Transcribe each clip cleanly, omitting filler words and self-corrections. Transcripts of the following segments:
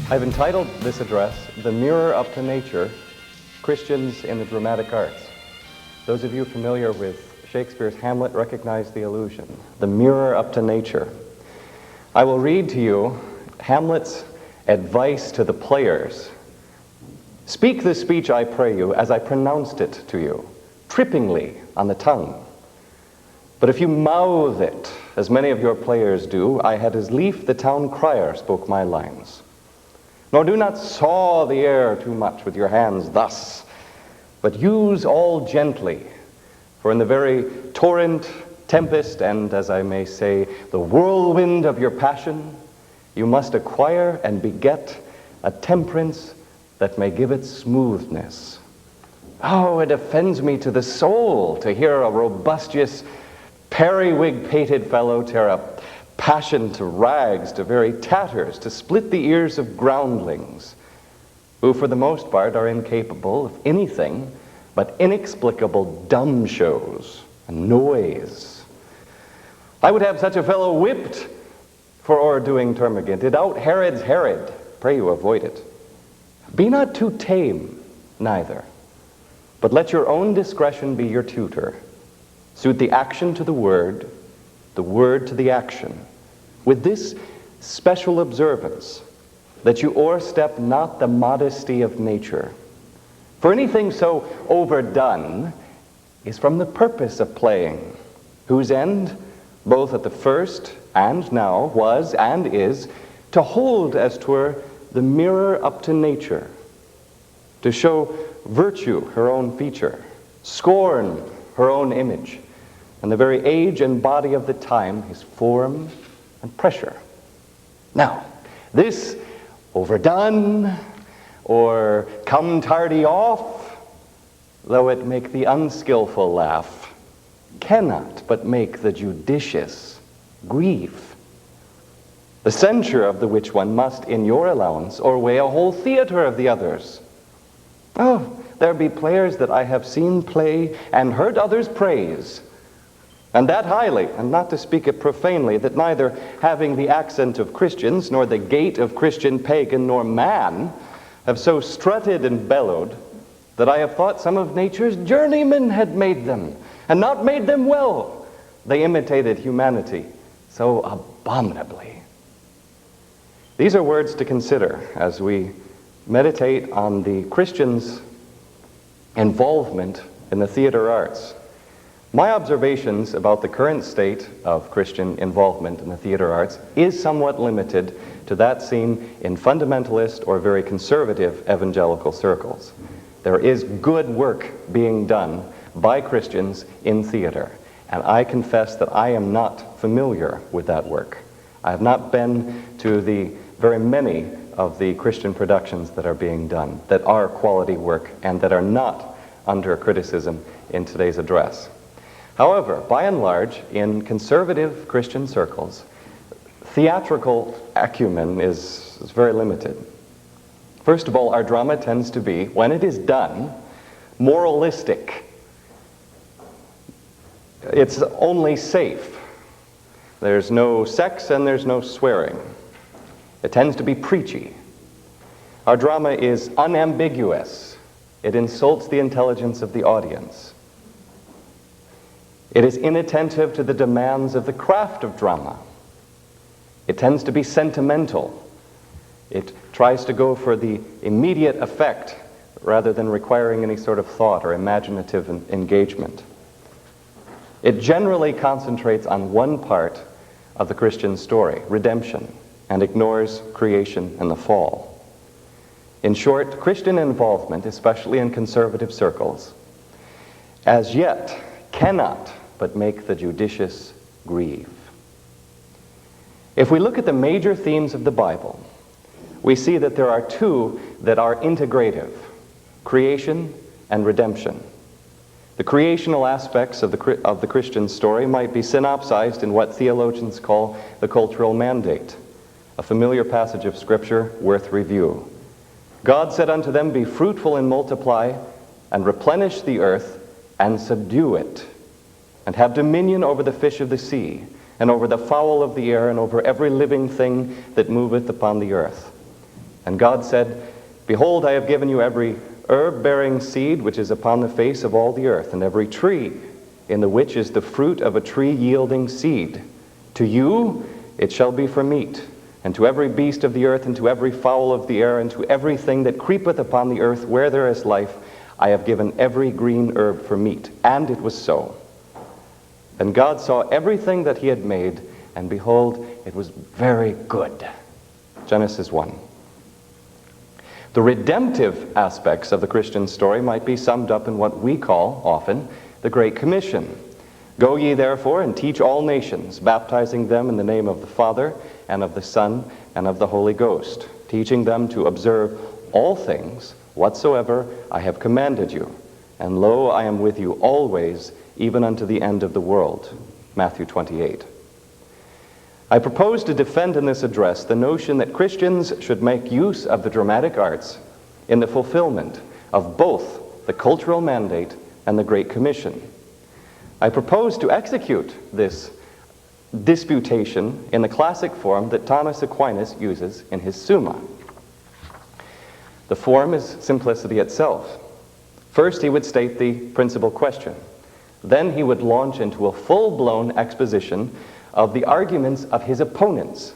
I've entitled this address, "The Mirror Up to Nature, Christians in the Dramatic Arts." Those of you familiar with Shakespeare's Hamlet recognize the allusion, the mirror up to nature. I will read to you Hamlet's advice to the players. "Speak this speech, I pray you, as I pronounced it to you, trippingly on the tongue. But if you mouth it, as many of your players do, I had as lief the town crier spoke my lines. Nor do not saw the air too much with your hands thus, but use all gently, for in the very torrent, tempest, and, as I may say, the whirlwind of your passion, you must acquire and beget a temperance that may give it smoothness." Oh, it offends me to the soul to hear a robustious, periwig-pated fellow tear a passion to rags, to very tatters, to split the ears of groundlings, who for the most part are incapable of anything but inexplicable dumb shows and noise. I would have such a fellow whipped for o'erdoing termagant. It out Herod's Herod, pray you avoid it. Be not too tame, neither, but let your own discretion be your tutor. Suit the action to the word to the action, with this special observance, that you o'erstep not the modesty of nature. For anything so overdone is from the purpose of playing, whose end, both at the first and now, was and is, to hold, as 'twere, the mirror up to nature, to show virtue her own feature, scorn her own image, and the very age and body of the time his form and pressure. Now, this overdone, or come tardy off, though it make the unskillful laugh, cannot but make the judicious grieve. The censure of the which one must, in your allowance, o'erweigh a whole theater of the others. Oh, there be players that I have seen play and heard others praise, and that highly, and not to speak it profanely, that neither having the accent of Christians, nor the gait of Christian pagan, nor man, have so strutted and bellowed, that I have thought some of nature's journeymen had made them, and not made them well. They imitated humanity so abominably. These are words to consider as we meditate on the Christian's involvement in the theater arts. My observations about the current state of Christian involvement in the theater arts is somewhat limited to that seen in fundamentalist or very conservative evangelical circles. There is good work being done by Christians in theater, and I confess that I am not familiar with that work. I have not been to the very many of the Christian productions that are being done, that are quality work, and that are not under criticism in today's address. However, by and large, in conservative Christian circles, theatrical acumen is very limited. First of all, our drama tends to be, when it is done, moralistic. It's only safe. There's no sex and there's no swearing. It tends to be preachy. Our drama is unambiguous. It insults the intelligence of the audience. It is inattentive to the demands of the craft of drama. It tends to be sentimental. It tries to go for the immediate effect rather than requiring any sort of thought or imaginative engagement. It generally concentrates on one part of the Christian story, redemption, and ignores creation and the fall. In short, Christian involvement, especially in conservative circles, as yet cannot but make the judicious grieve. If we look at the major themes of the Bible, we see that there are two that are integrative: creation and redemption. The creational aspects of the Christian story might be synopsized in what theologians call the cultural mandate, a familiar passage of Scripture worth review. God said unto them, "Be fruitful and multiply, and replenish the earth, and subdue it, and have dominion over the fish of the sea, and over the fowl of the air, and over every living thing that moveth upon the earth." And God said, Behold, I have given you every herb-bearing seed which is upon the face of all the earth, and every tree in the which is the fruit of a tree yielding seed. To you it shall be for meat, and to every beast of the earth, and to every fowl of the air, and to everything that creepeth upon the earth where there is life, I have given every green herb for meat. And it was so. And God saw everything that he had made, and behold, it was very good. Genesis 1. The redemptive aspects of the Christian story might be summed up in what we call, often, the Great Commission. Go ye therefore and teach all nations, baptizing them in the name of the Father, and of the Son, and of the Holy Ghost, teaching them to observe all things whatsoever I have commanded you. And lo, I am with you always, even unto the end of the world. Matthew 28. I propose to defend in this address the notion that Christians should make use of the dramatic arts in the fulfillment of both the cultural mandate and the Great Commission. I propose to execute this disputation in the classic form that Thomas Aquinas uses in his Summa. The form is simplicity itself. First, he would state the principal question. Then he would launch into a full-blown exposition of the arguments of his opponents.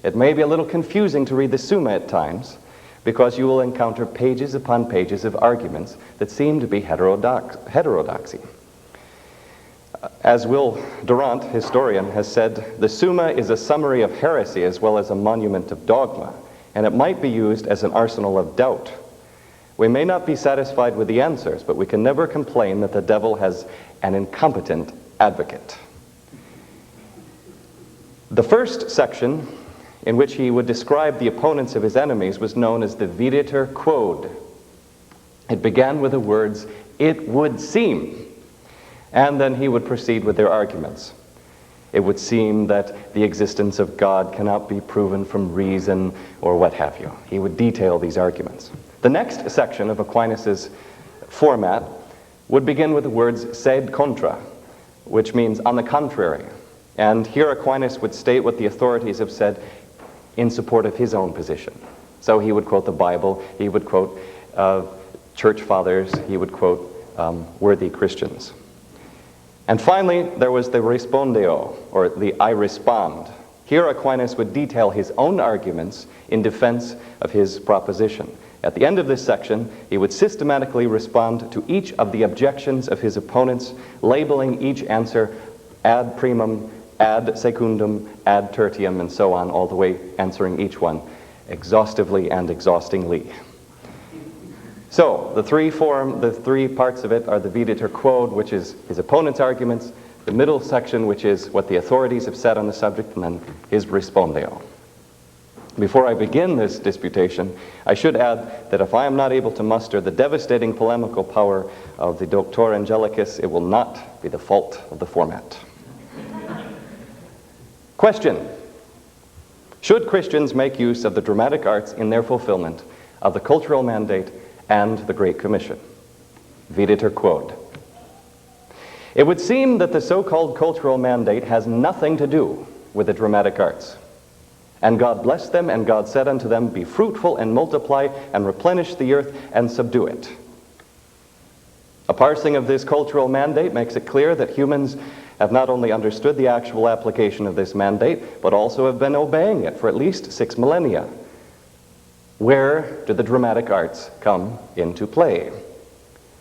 It may be a little confusing to read the Summa at times, because you will encounter pages upon pages of arguments that seem to be heterodoxy. As Will Durant, historian, has said, the Summa is a summary of heresy as well as a monument of dogma, and it might be used as an arsenal of doubt. We may not be satisfied with the answers, but we can never complain that the devil has an incompetent advocate. The first section, in which he would describe the opponents of his enemies, was known as the Videtur Quod. It began with the words, "It would seem," and then he would proceed with their arguments. It would seem that the existence of God cannot be proven from reason, or what have you. He would detail these arguments. The next section of Aquinas' format would begin with the words sed contra, which means on the contrary. And here Aquinas would state what the authorities have said in support of his own position. So he would quote the Bible, he would quote church fathers, he would quote worthy Christians. And finally, there was the respondeo, or the I respond. Here Aquinas would detail his own arguments in defense of his proposition. At the end of this section, he would systematically respond to each of the objections of his opponents, labeling each answer ad primum, ad secundum, ad tertium, and so on, all the way answering each one exhaustively and exhaustingly. So, the three parts of it are the Videtur Quod, which is his opponent's arguments, the middle section, which is what the authorities have said on the subject, and then his respondeo. Before I begin this disputation, I should add that if I am not able to muster the devastating polemical power of the Doctor Angelicus, it will not be the fault of the format. Question: should Christians make use of the dramatic arts in their fulfillment of the cultural mandate and the Great Commission? Videtur Quod. It would seem that the so-called cultural mandate has nothing to do with the dramatic arts. And God blessed them, and God said unto them, Be fruitful and multiply, and replenish the earth, and subdue it. A parsing of this cultural mandate makes it clear that humans have not only understood the actual application of this mandate, but also have been obeying it for at least 6 millennia. Where do the dramatic arts come into play?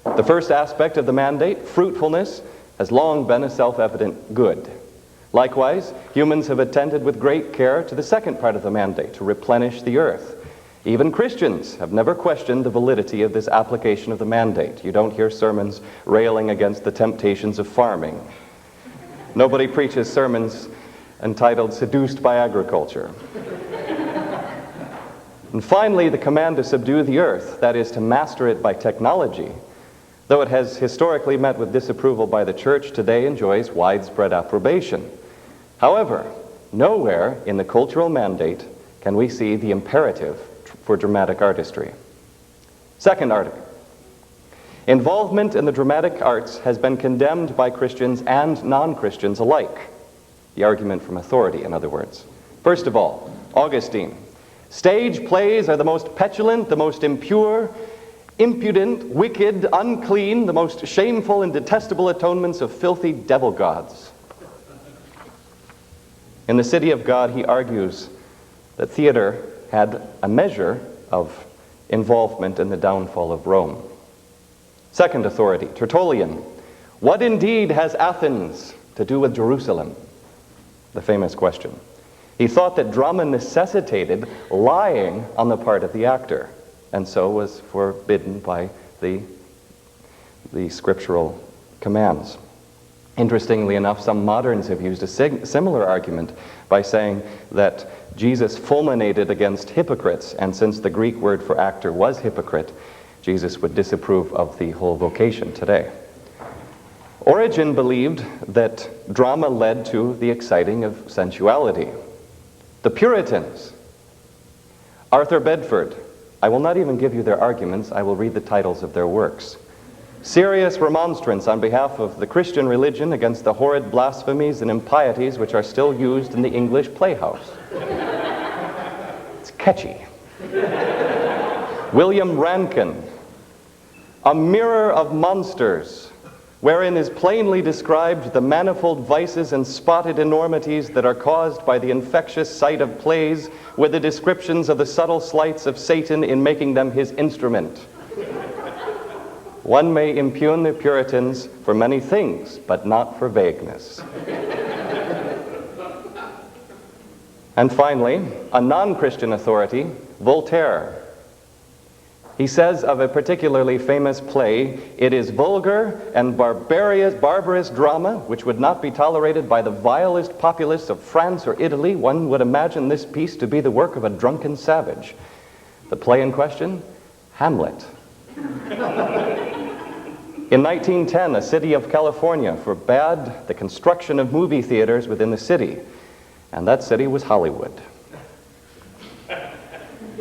The first aspect of the mandate, fruitfulness, has long been a self-evident good. Likewise, humans have attended with great care to the second part of the mandate, to replenish the earth. Even Christians have never questioned the validity of this application of the mandate. You don't hear sermons railing against the temptations of farming. Nobody preaches sermons entitled Seduced by Agriculture. And finally, the command to subdue the earth, that is, to master it by technology, though it has historically met with disapproval by the church, today enjoys widespread approbation. However, nowhere in the cultural mandate can we see the imperative for dramatic artistry. Second article. Involvement in the dramatic arts has been condemned by Christians and non-Christians alike. The argument from authority, in other words. First of all, Augustine Stage plays are the most petulant, the most impure, impudent, wicked, unclean, the most shameful and detestable atonements of filthy devil gods. In The City of God, he argues that theater had a measure of involvement in the downfall of Rome. Second authority, Tertullian. What indeed has Athens to do with Jerusalem? The famous question. He thought that drama necessitated lying on the part of the actor, and so was forbidden by the scriptural commands. Interestingly enough, some moderns have used a similar argument by saying that Jesus fulminated against hypocrites, and since the Greek word for actor was hypocrite, Jesus would disapprove of the whole vocation today. Origen believed that drama led to the exciting of sensuality. The Puritans, Arthur Bedford, I will not even give you their arguments, I will read the titles of their works. Serious remonstrance on behalf of the Christian religion against the horrid blasphemies and impieties which are still used in the English playhouse. It's catchy. William Rankin, A Mirror of Monsters, wherein is plainly described the manifold vices and spotted enormities that are caused by the infectious sight of plays, with the descriptions of the subtle sleights of Satan in making them his instrument. One may impugn the Puritans for many things, but not for vagueness. And finally, a non-Christian authority, Voltaire. He says of a particularly famous play, it is vulgar and barbarous drama, which would not be tolerated by the vilest populace of France or Italy. One would imagine this piece to be the work of a drunken savage. The play in question, Hamlet. In 1910, a city of California forbade the construction of movie theaters within the city, and that city was Hollywood.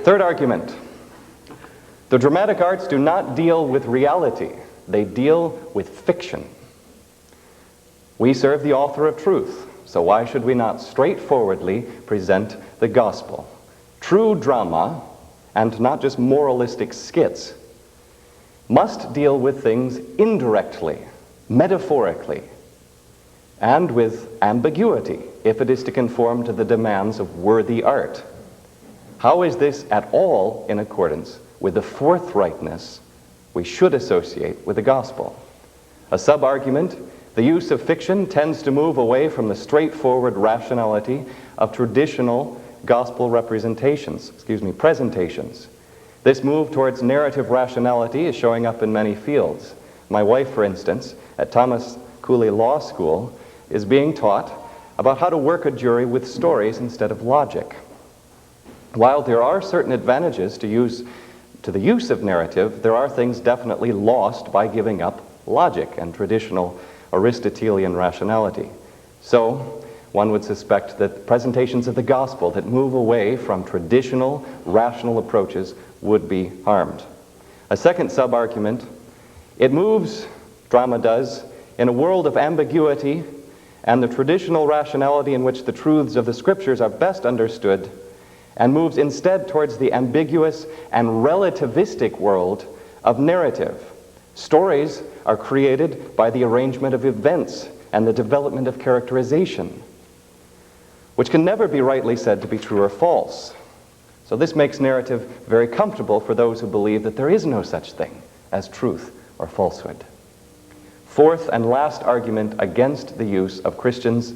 Third argument. The dramatic arts do not deal with reality, they deal with fiction. We serve the author of truth, so why should we not straightforwardly present the gospel? True drama, and not just moralistic skits, must deal with things indirectly, metaphorically, and with ambiguity, if it is to conform to the demands of worthy art. How is this at all in accordance with the forthrightness we should associate with the gospel? A sub-argument, the use of fiction tends to move away from the straightforward rationality of traditional gospel presentations. This move towards narrative rationality is showing up in many fields. My wife, for instance, at Thomas Cooley Law School, is being taught about how to work a jury with stories instead of logic. While there are certain advantages to the use of narrative, there are things definitely lost by giving up logic and traditional Aristotelian rationality. So, one would suspect that presentations of the gospel that move away from traditional rational approaches would be harmed. A second sub-argument, it moves, drama does, in a world of ambiguity and the traditional rationality in which the truths of the scriptures are best understood, and moves instead towards the ambiguous and relativistic world of narrative. Stories are created by the arrangement of events and the development of characterization, which can never be rightly said to be true or false. So this makes narrative very comfortable for those who believe that there is no such thing as truth or falsehood. Fourth and last argument against the use of Christians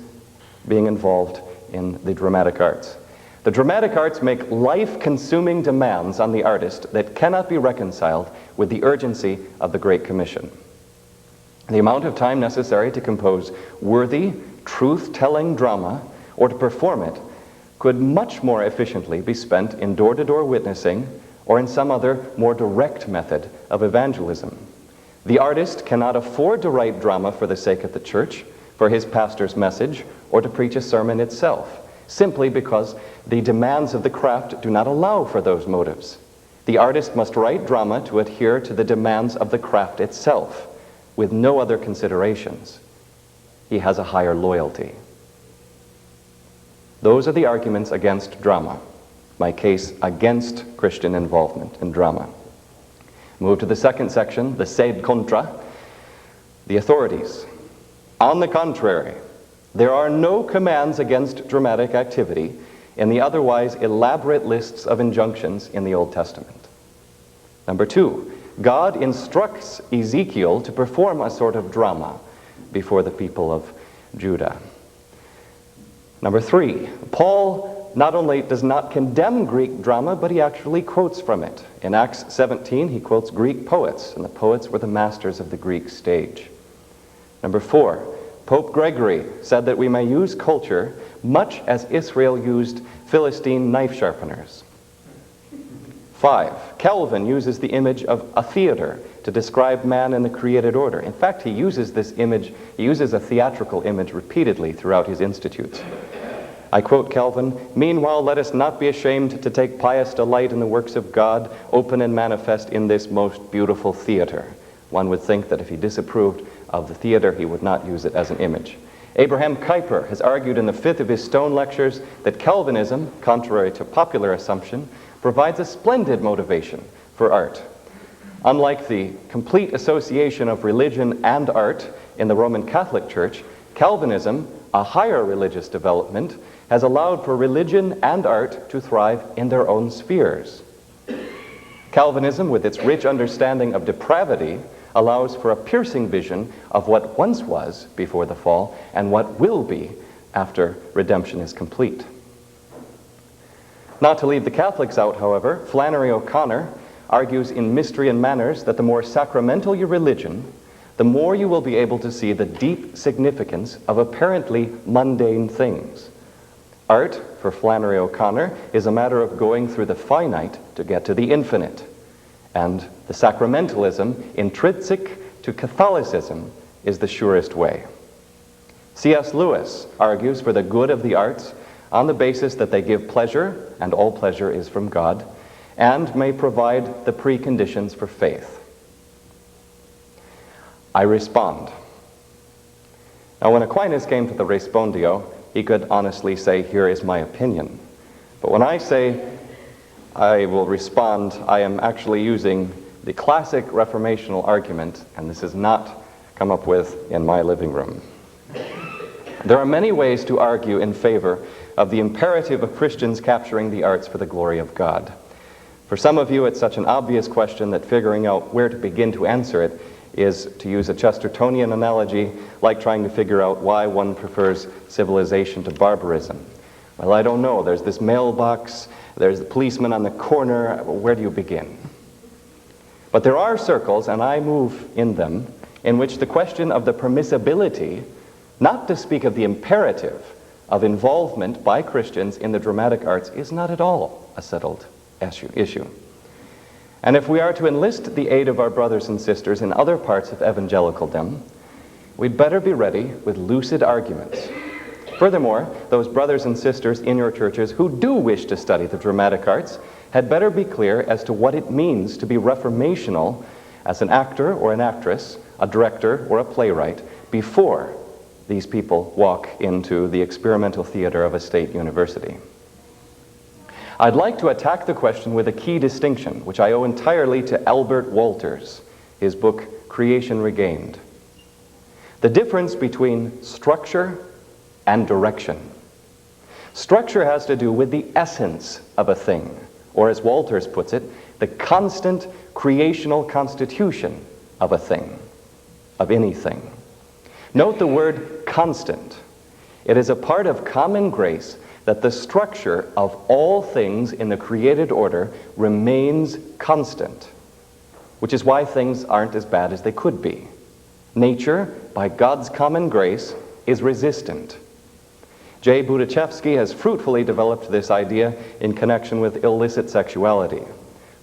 being involved in the dramatic arts. The dramatic arts make life-consuming demands on the artist that cannot be reconciled with the urgency of the Great Commission. The amount of time necessary to compose worthy, truth-telling drama or to perform it could much more efficiently be spent in door-to-door witnessing or in some other more direct method of evangelism. The artist cannot afford to write drama for the sake of the church, for his pastor's message, or to preach a sermon itself, simply because the demands of the craft do not allow for those motives. The artist must write drama to adhere to the demands of the craft itself, with no other considerations. He has a higher loyalty. Those are the arguments against drama. my case against Christian involvement in drama. Move to the second section, the sed contra, the authorities. On the contrary, there are no commands against dramatic activity in the otherwise elaborate lists of injunctions in the Old Testament. Number 2, God instructs Ezekiel to perform a sort of drama before the people of Judah. Number 3, Paul not only does not condemn Greek drama, but he actually quotes from it. In Acts 17, he quotes Greek poets, and the poets were the masters of the Greek stage. Number 4, Pope Gregory said that we may use culture much as Israel used Philistine knife sharpeners. 5, Calvin uses the image of a theater to describe man in the created order. In fact, he uses this image, he uses a theatrical image repeatedly throughout his Institutes. I quote Calvin, "Meanwhile, let us not be ashamed to take pious delight in the works of God, open and manifest in this most beautiful theater." One would think that if he disapproved of the theater, he would not use it as an image. Abraham Kuyper has argued in the 5th of his Stone Lectures that Calvinism, contrary to popular assumption, provides a splendid motivation for art. Unlike the complete association of religion and art in the Roman Catholic Church, Calvinism, a higher religious development, has allowed for religion and art to thrive in their own spheres. Calvinism, with its rich understanding of depravity, allows for a piercing vision of what once was before the fall and what will be after redemption is complete. Not to leave the Catholics out, however, Flannery O'Connor argues in Mystery and Manners that the more sacramental your religion, the more you will be able to see the deep significance of apparently mundane things. Art, for Flannery O'Connor, is a matter of going through the finite to get to the infinite. And the sacramentalism intrinsic to Catholicism is the surest way. C.S. Lewis argues for the good of the arts on the basis that they give pleasure, and all pleasure is from God, and may provide the preconditions for faith. I respond. Now, when Aquinas came to the Respondio, he could honestly say, "Here is my opinion." But when I say I will respond, I am actually using the classic reformational argument, and this is not come up with in my living room. There are many ways to argue in favor of the imperative of Christians capturing the arts for the glory of God. For some of you, it's such an obvious question that figuring out where to begin to answer it is, to use a Chestertonian analogy, like trying to figure out why one prefers civilization to barbarism. Well, I don't know. There's this mailbox, there's the policeman on the corner. Where do you begin? But there are circles, and I move in them, in which the question of the permissibility, not to speak of the imperative of involvement by Christians in the dramatic arts, is not at all a settled issue. And if we are to enlist the aid of our brothers and sisters in other parts of evangelicaldom, we'd better be ready with lucid arguments. Furthermore, those brothers and sisters in your churches who do wish to study the dramatic arts had better be clear as to what it means to be reformational as an actor or an actress, a director or a playwright, before these people walk into the experimental theater of a state university. I'd like to attack the question with a key distinction, which I owe entirely to Albert Walters, his book, Creation Regained. The difference between structure and direction. Structure has to do with the essence of a thing, or as Walters puts it, the constant creational constitution of a thing, of anything. Note the word constant. It is a part of common grace that the structure of all things in the created order remains constant, which is why things aren't as bad as they could be. Nature, by God's common grace, is resistant. J. Budichevsky has fruitfully developed this idea in connection with illicit sexuality,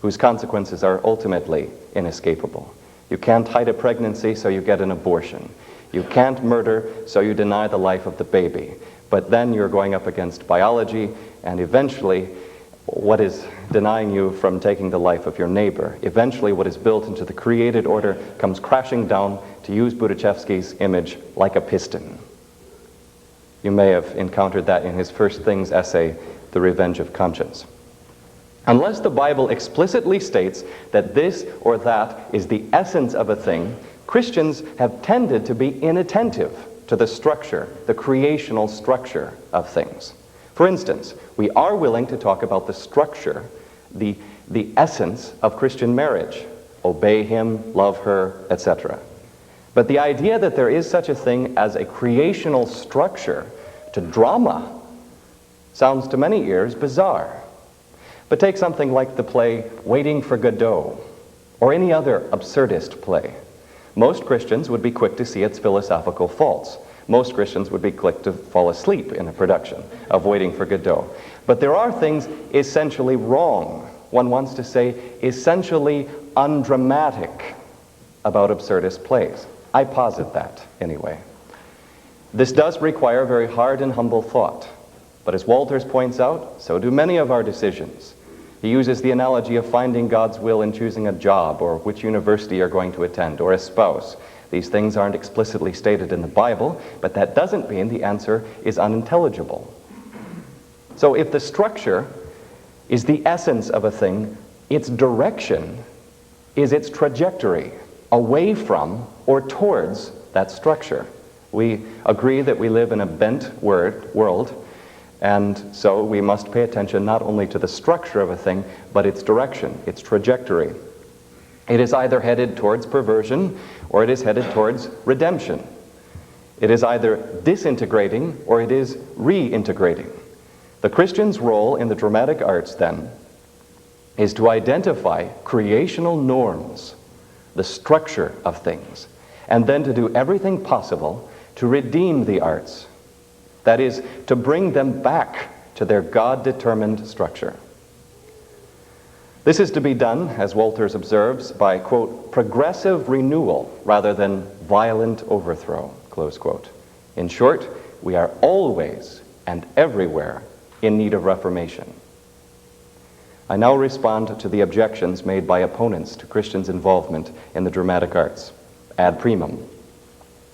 whose consequences are ultimately inescapable. You can't hide a pregnancy, so you get an abortion. You can't murder, so you deny the life of the baby. But then you're going up against biology, and eventually, what is denying you from taking the life of your neighbor? Eventually, what is built into the created order comes crashing down, to use Budichevsky's image, like a piston. You may have encountered that in his First Things essay, The Revenge of Conscience. Unless the Bible explicitly states that this or that is the essence of a thing, Christians have tended to be inattentive to the structure, the creational structure of things. For instance, we are willing to talk about the structure, the essence of Christian marriage. Obey him, love her, etc. But the idea that there is such a thing as a creational structure to drama sounds to many ears bizarre. But take something like the play Waiting for Godot, or any other absurdist play. Most Christians would be quick to see its philosophical faults. Most Christians would be quick to fall asleep in a production of Waiting for Godot. But there are things essentially wrong, one wants to say essentially undramatic, about absurdist plays. I posit that, anyway. This does require very hard and humble thought. But as Walters points out, so do many of our decisions. He uses the analogy of finding God's will in choosing a job, or which university you're going to attend, or a spouse. These things aren't explicitly stated in the Bible, but that doesn't mean the answer is unintelligible. So if the structure is the essence of a thing, its direction is its trajectory away from or towards that structure. We agree that we live in a bent world, and so we must pay attention not only to the structure of a thing, but its direction, its trajectory. It is either headed towards perversion, or it is headed towards redemption. It is either disintegrating, or it is reintegrating. The Christian's role in the dramatic arts, then, is to identify creational norms, the structure of things, and then to do everything possible to redeem the arts. That is, to bring them back to their God-determined structure. This is to be done, as Walters observes, by, quote, progressive renewal rather than violent overthrow, close quote. In short, we are always and everywhere in need of reformation. I now respond to the objections made by opponents to Christians' involvement in the dramatic arts. Ad primum,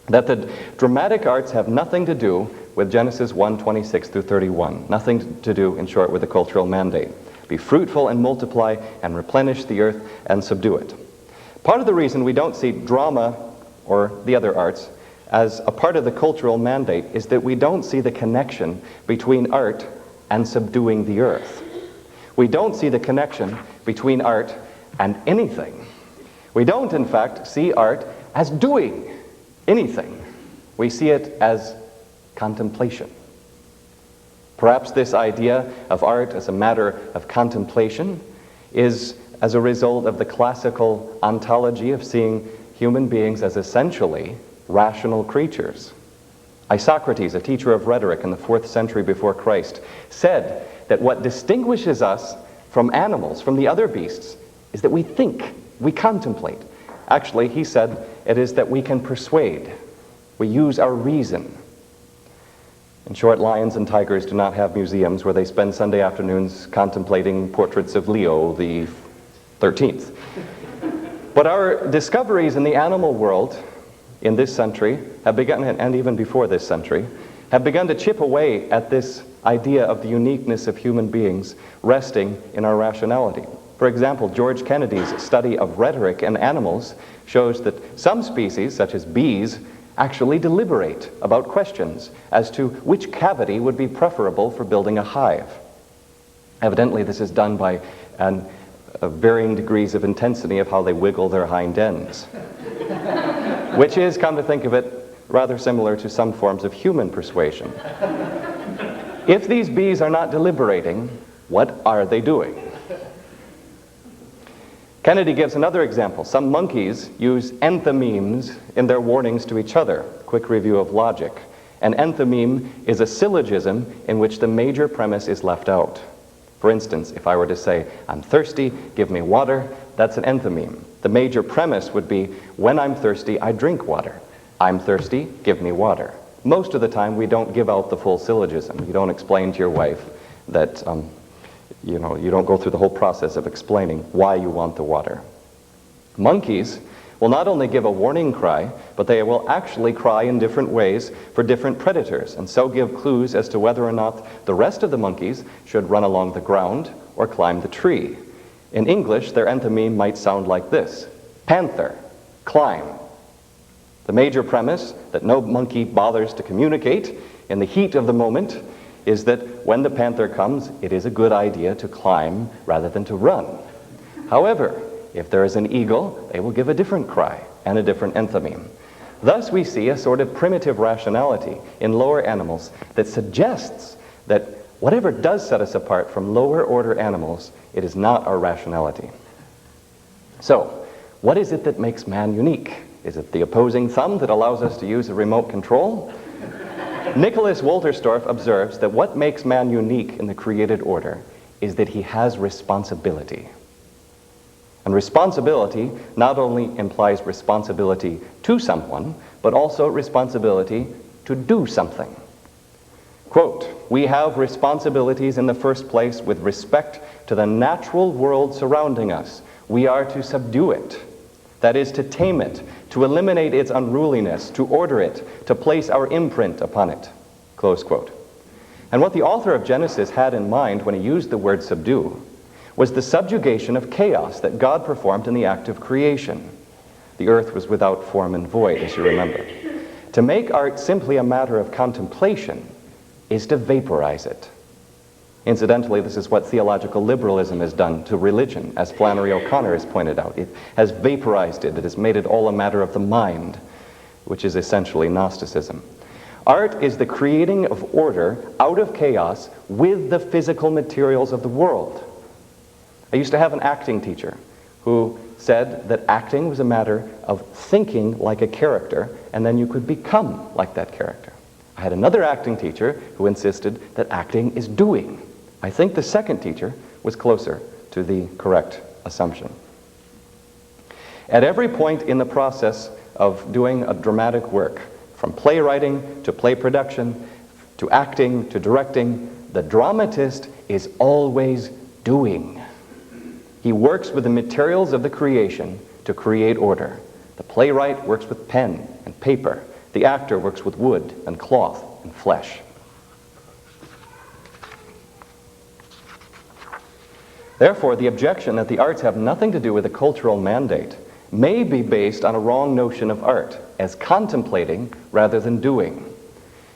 that the dramatic arts have nothing to do with Genesis 1:26 through 31. Nothing to do, in short, with the cultural mandate. Be fruitful and multiply and replenish the earth and subdue it. Part of the reason we don't see drama or the other arts as a part of the cultural mandate is that we don't see the connection between art and subduing the earth. We don't see the connection between art and anything. We don't, in fact, see art as doing anything. We see it as contemplation. Perhaps this idea of art as a matter of contemplation is as a result of the classical ontology of seeing human beings as essentially rational creatures. Isocrates, a teacher of rhetoric in the 4th century before Christ, said that what distinguishes us from animals, from the other beasts, is that we think, we contemplate. Actually, he said, it is that we can persuade. We use our reason. In short, lions and tigers do not have museums where they spend Sunday afternoons contemplating portraits of Leo the 13th. But our discoveries in the animal world in this century have begun, and even before this century, have begun to chip away at this idea of the uniqueness of human beings resting in our rationality. For example, George Kennedy's study of rhetoric in animals shows that some species, such as bees, actually deliberate about questions as to which cavity would be preferable for building a hive. Evidently, this is done by varying degrees of intensity of how they wiggle their hind ends, which is, come to think of it, rather similar to some forms of human persuasion. If these bees are not deliberating, what are they doing? Kennedy gives another example. Some monkeys use enthymemes in their warnings to each other. Quick review of logic. An enthymeme is a syllogism in which the major premise is left out. For instance, if I were to say, I'm thirsty, give me water, that's an enthymeme. The major premise would be, when I'm thirsty, I drink water. I'm thirsty, give me water. Most of the time, we don't give out the full syllogism. You don't explain to your wife that, you don't go through the whole process of explaining why you want the water. Monkeys will not only give a warning cry, but they will actually cry in different ways for different predators, and so give clues as to whether or not the rest of the monkeys should run along the ground or climb the tree. In English, their enthymeme might sound like this: panther, climb. The major premise that no monkey bothers to communicate in the heat of the moment is that when the panther comes, it is a good idea to climb rather than to run. However, if there is an eagle, they will give a different cry and a different enthymeme. Thus, we see a sort of primitive rationality in lower animals that suggests that whatever does set us apart from lower order animals, it is not our rationality. So, what is it that makes man unique? Is it the opposing thumb that allows us to use a remote control? Nicholas Wolterstorff observes that what makes man unique in the created order is that he has responsibility. And responsibility not only implies responsibility to someone, but also responsibility to do something. Quote, "We have responsibilities in the first place with respect to the natural world surrounding us. We are to subdue it. That is, to tame it, to eliminate its unruliness, to order it, to place our imprint upon it." Close quote. And what the author of Genesis had in mind when he used the word subdue was the subjugation of chaos that God performed in the act of creation. The earth was without form and void, as you remember. To make art simply a matter of contemplation is to vaporize it. Incidentally, this is what theological liberalism has done to religion, as Flannery O'Connor has pointed out. It has vaporized it. It has made it all a matter of the mind, which is essentially Gnosticism. Art is the creating of order out of chaos with the physical materials of the world. I used to have an acting teacher who said that acting was a matter of thinking like a character, and then you could become like that character. I had another acting teacher who insisted that acting is doing. I think the second teacher was closer to the correct assumption. At every point in the process of doing a dramatic work, from playwriting to play production, to acting, to directing, the dramatist is always doing. He works with the materials of the creation to create order. The playwright works with pen and paper. The actor works with wood and cloth and flesh. Therefore, the objection that the arts have nothing to do with a cultural mandate may be based on a wrong notion of art as contemplating rather than doing.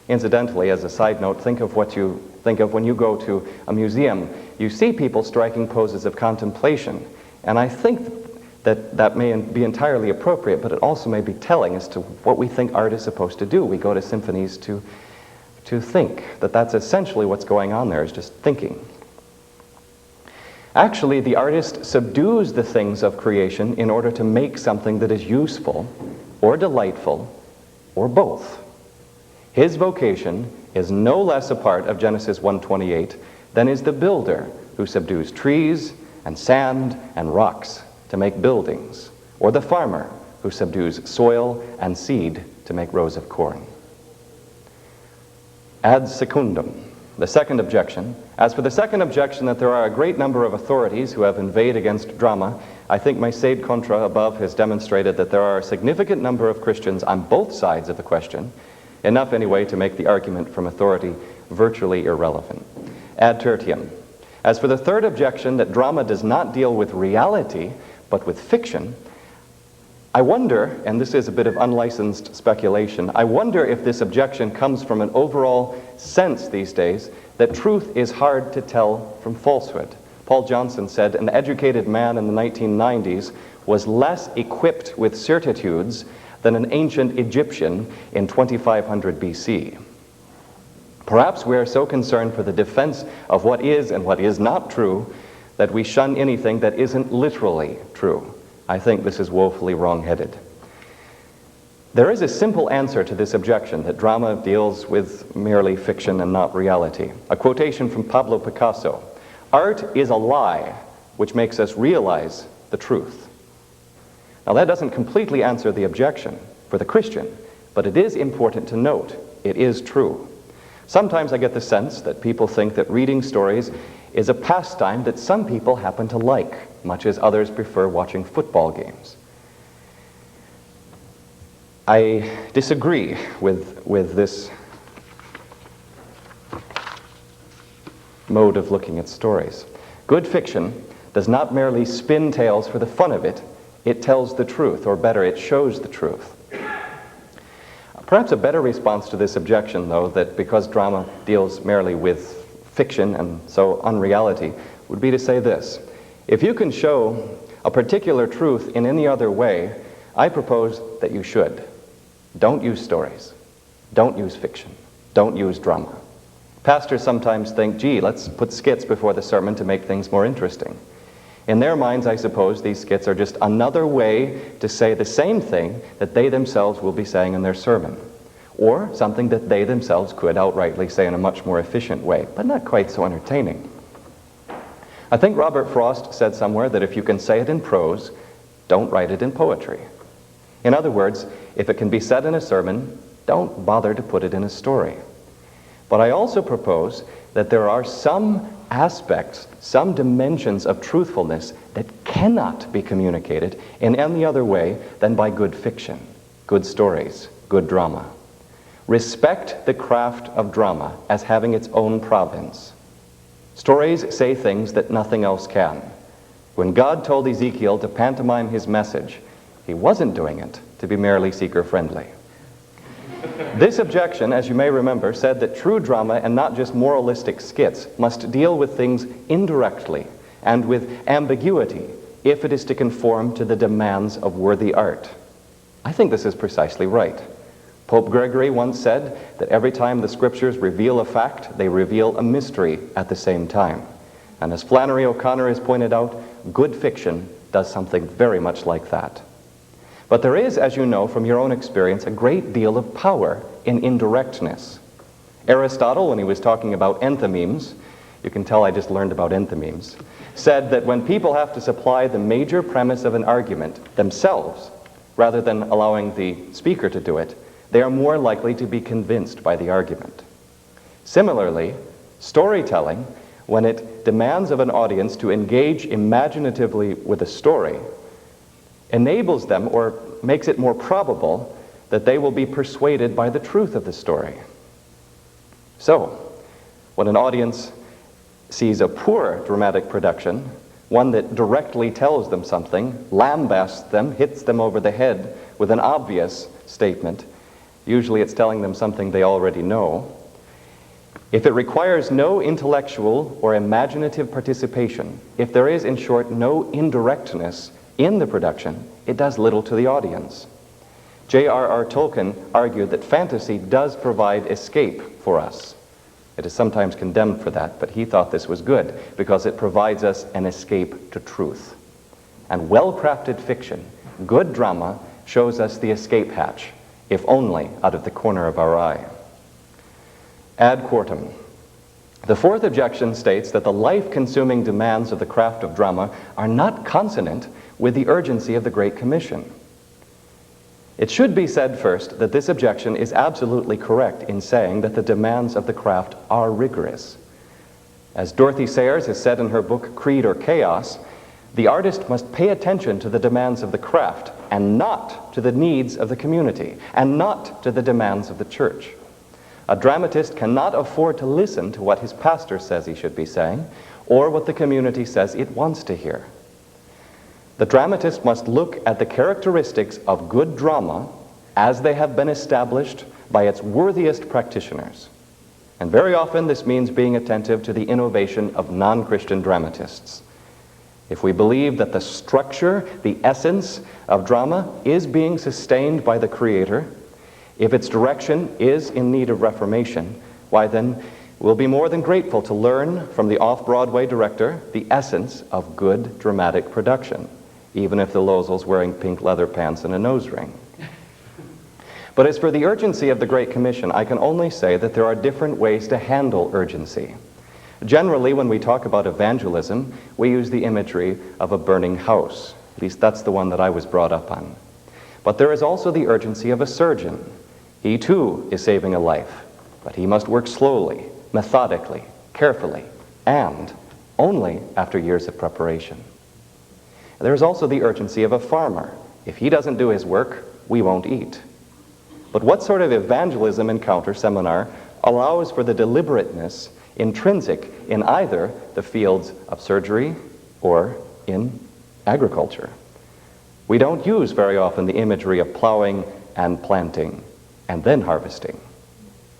Incidentally, as a side note, think of what you think of when you go to a museum. You see people striking poses of contemplation, and I think that that may be entirely appropriate, but it also may be telling as to what we think art is supposed to do. We go to symphonies to think, that that's essentially what's going on there, is just thinking. Actually, the artist subdues the things of creation in order to make something that is useful or delightful or both. His vocation is no less a part of Genesis 1:28 than is the builder who subdues trees and sand and rocks to make buildings, or the farmer who subdues soil and seed to make rows of corn. Ad secundum, the second objection. As for the second objection that there are a great number of authorities who have inveighed against drama, I think my sede contra above has demonstrated that there are a significant number of Christians on both sides of the question, enough anyway to make the argument from authority virtually irrelevant. Ad tertium. As for the third objection, that drama does not deal with reality, but with fiction, I wonder, and this is a bit of unlicensed speculation, I wonder if this objection comes from an overall sense these days that truth is hard to tell from falsehood. Paul Johnson said an educated man in the 1990s was less equipped with certitudes than an ancient Egyptian in 2500 BC. Perhaps we are so concerned for the defense of what is and what is not true that we shun anything that isn't literally true. I think this is woefully wrong-headed. There is a simple answer to this objection, that drama deals with merely fiction and not reality. A quotation from Pablo Picasso: "Art is a lie which makes us realize the truth." Now that doesn't completely answer the objection for the Christian, but it is important to note it is true. Sometimes I get the sense that people think that reading stories is a pastime that some people happen to like, much as others prefer watching football games. I disagree with this mode of looking at stories. Good fiction does not merely spin tales for the fun of it, it tells the truth, or better, it shows the truth. Perhaps a better response to this objection, though, that because drama deals merely with fiction and so unreality, would be to say this: if you can show a particular truth in any other way, I propose that you should. Don't use stories. Don't use fiction. Don't use drama. Pastors sometimes think, gee, let's put skits before the sermon to make things more interesting. In their minds, I suppose, these skits are just another way to say the same thing that they themselves will be saying in their sermon, or something that they themselves could outrightly say in a much more efficient way, but not quite so entertaining. I think Robert Frost said somewhere that if you can say it in prose, don't write it in poetry. In other words, if it can be said in a sermon, don't bother to put it in a story. But I also propose that there are some aspects, some dimensions of truthfulness that cannot be communicated in any other way than by good fiction, good stories, good drama. Respect the craft of drama as having its own province. Stories say things that nothing else can. When God told Ezekiel to pantomime his message, he wasn't doing it to be merely seeker-friendly. This objection, as you may remember, said that true drama, and not just moralistic skits, must deal with things indirectly and with ambiguity if it is to conform to the demands of worthy art. I think this is precisely right. Pope Gregory once said that every time the scriptures reveal a fact, they reveal a mystery at the same time. And as Flannery O'Connor has pointed out, good fiction does something very much like that. But there is, as you know from your own experience, a great deal of power in indirectness. Aristotle, when he was talking about enthymemes, you can tell I just learned about enthymemes, said that when people have to supply the major premise of an argument themselves, rather than allowing the speaker to do it, they are more likely to be convinced by the argument. Similarly, storytelling, when it demands of an audience to engage imaginatively with a story, enables them or makes it more probable that they will be persuaded by the truth of the story. So, when an audience sees a poor dramatic production, one that directly tells them something, lambasts them, hits them over the head with an obvious statement, usually it's telling them something they already know, if it requires no intellectual or imaginative participation, if there is, in short, no indirectness in the production, it does little to the audience. J.R.R. Tolkien argued that fantasy does provide escape for us. It is sometimes condemned for that, but he thought this was good because it provides us an escape to truth. And well-crafted fiction, good drama, shows us the escape hatch, if only out of the corner of our eye. Ad quartum. The fourth objection states that the life-consuming demands of the craft of drama are not consonant with the urgency of the Great Commission. It should be said first that this objection is absolutely correct in saying that the demands of the craft are rigorous. As Dorothy Sayers has said in her book Creed or Chaos, the artist must pay attention to the demands of the craft and not to the needs of the community and not to the demands of the church. A dramatist cannot afford to listen to what his pastor says he should be saying or what the community says it wants to hear. The dramatist must look at the characteristics of good drama as they have been established by its worthiest practitioners. And very often this means being attentive to the innovation of non-Christian dramatists. If we believe that the structure, the essence of drama is being sustained by the Creator, if its direction is in need of reformation, why then we'll be more than grateful to learn from the off-Broadway director the essence of good dramatic production, even if the Lozel's wearing pink leather pants and a nose ring. But as for the urgency of the Great Commission, I can only say that there are different ways to handle urgency. Generally, when we talk about evangelism, we use the imagery of a burning house. At least that's the one that I was brought up on. But there is also the urgency of a surgeon. He too is saving a life, but he must work slowly, methodically, carefully, and only after years of preparation. There is also the urgency of a farmer. If he doesn't do his work, we won't eat. But what sort of evangelism encounter seminar allows for the deliberateness intrinsic in either the fields of surgery or in agriculture. We don't use very often the imagery of plowing and planting and then harvesting.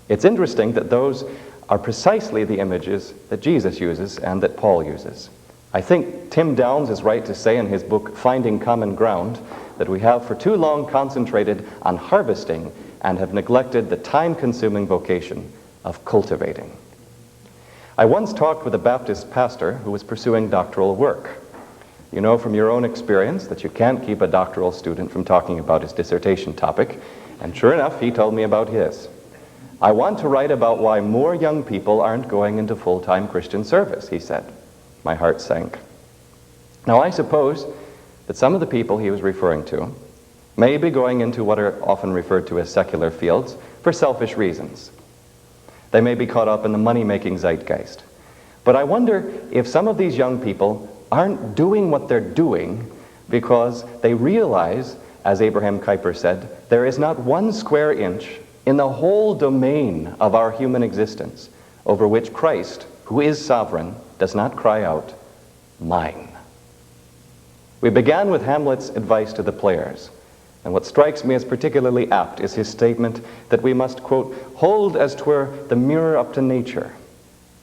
It's interesting that those are precisely the images that Jesus uses and that Paul uses. I think Tim Downes is right to say in his book, Finding Common Ground, that we have for too long concentrated on harvesting and have neglected the time-consuming vocation of cultivating. I once talked with a Baptist pastor who was pursuing doctoral work. You know from your own experience that you can't keep a doctoral student from talking about his dissertation topic, and sure enough, he told me about his. I want to write about why more young people aren't going into full-time Christian service, he said. My heart sank. Now, I suppose that some of the people he was referring to may be going into what are often referred to as secular fields for selfish reasons. They may be caught up in the money-making zeitgeist. But I wonder if some of these young people aren't doing what they're doing because they realize, as Abraham Kuyper said, there is not one square inch in the whole domain of our human existence over which Christ, who is sovereign, does not cry out, "Mine." We began with Hamlet's advice to the players, and what strikes me as particularly apt is his statement that we must, quote, "hold as 'twere the mirror up to nature."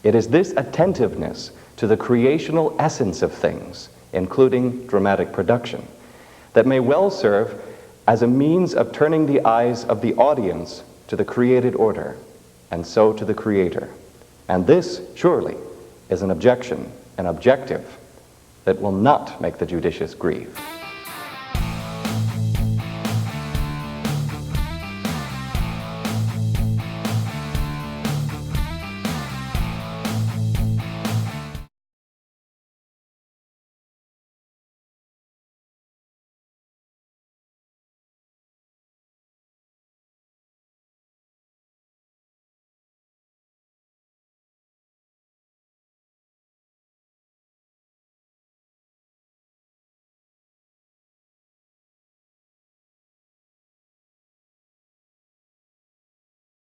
It is this attentiveness to the creational essence of things, including dramatic production, that may well serve as a means of turning the eyes of the audience to the created order, and so to the Creator. And this, surely, is an objection, an objective, that will not make the judicious grieve.